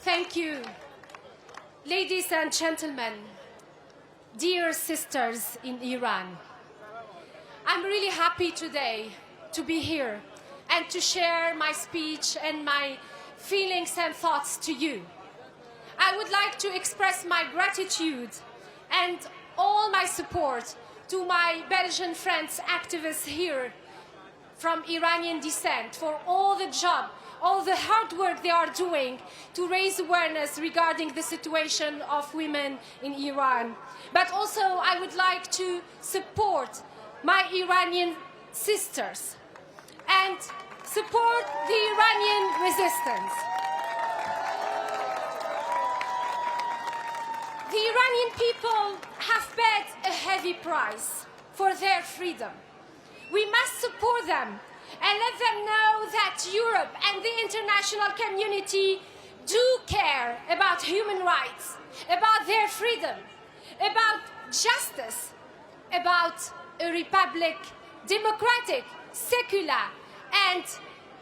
Thank you. Ladies and gentlemen, dear sisters in Iran, I'm really happy today to be here and to share my speech and my feelings and thoughts to you. I would like to express my gratitude and all my support to my Belgian friends, activists here from Iranian descent for all the job, all the hard work they are doing to raise awareness regarding the situation of women in Iran. But also I would like to support my Iranian sisters and support the Iranian resistance. The Iranian people have paid a heavy price for their freedom. We must support them and let them know that Europe and the international community do care about human rights, about their freedom, about justice, about a republic, democratic, secular, and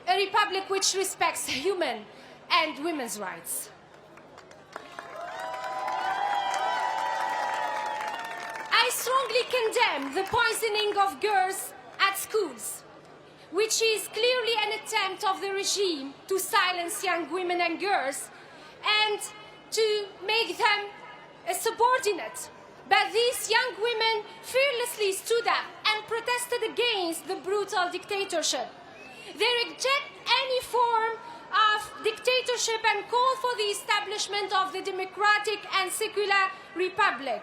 a republic which respects human and women's rights. I strongly condemn the poisoning of girls at schools, which is clearly an attempt of the regime to silence young women and girls and to make them subordinate. But these young women fearlessly stood up and protested against the brutal dictatorship. They reject any form of dictatorship and call for the establishment of the democratic and secular republic.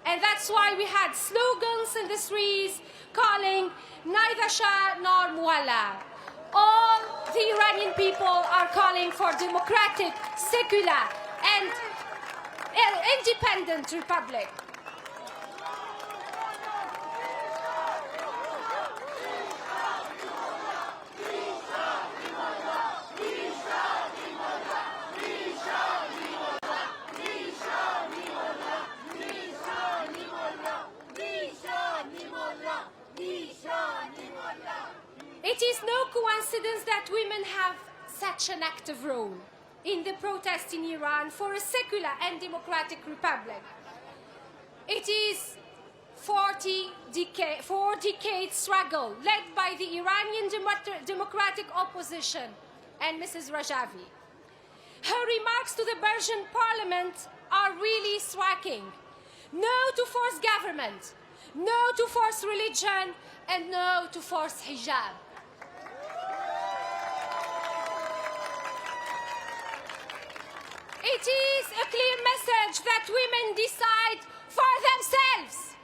And that's why we had slogans in the streets calling neither Shah nor Mualla. All the Iranian people are calling for democratic, secular, and independent republic. It is no coincidence that women have such an active role in the protests in Iran for a secular and democratic republic. It is 4-decade struggle led by the Iranian democratic opposition and Mrs. Rajavi. Her remarks to the Belgian parliament are really striking. No to force government, no to force religion, and no to force hijab. It is a clear message that women decide for themselves.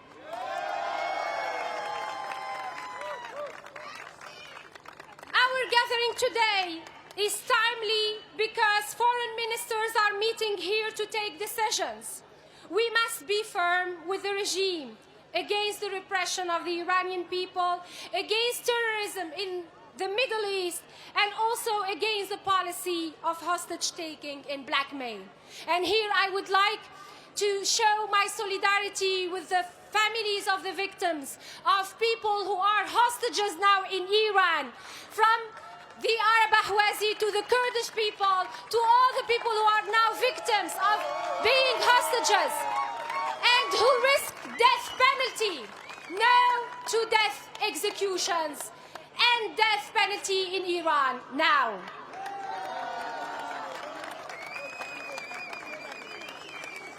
Our gathering today is timely because foreign ministers are meeting here to take decisions. We must be firm with the regime against the repression of the Iranian people, against terrorism in the Middle East, and also against the policy of hostage-taking and blackmail. And here I would like to show my solidarity with the families of the victims, of people who are hostages now in Iran, from the Arab Ahwazi to the Kurdish people, to all the people who are now victims of being hostages and who risk death penalty. No to death executions and death penalty in Iran now.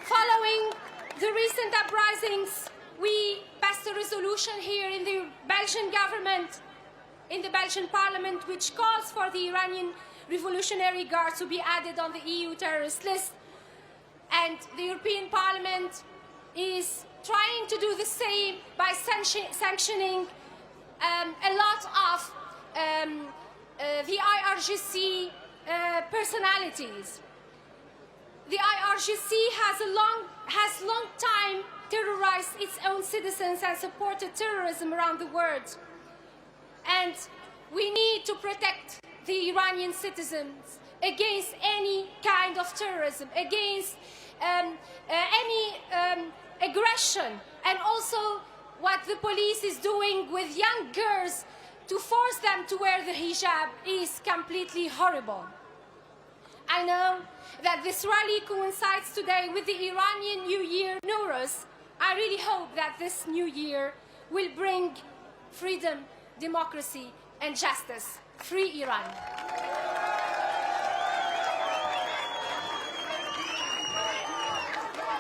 Following the recent uprisings, we passed a resolution here in the Belgian government, in the Belgian parliament, which calls for the Iranian Revolutionary Guard to be added on the EU terrorist list. And the European Parliament is trying to do the same by sanctioning a lot of the IRGC personalities. The IRGC has long time terrorized its own citizens and supported terrorism around the world. And we need to protect the Iranian citizens against any kind of terrorism, against any aggression, and also what the police is doing with young girls to force them to wear the hijab is completely horrible. I know that this rally coincides today with the Iranian New Year, Nowruz. I really hope that this new year will bring freedom, democracy, and justice. Free Iran.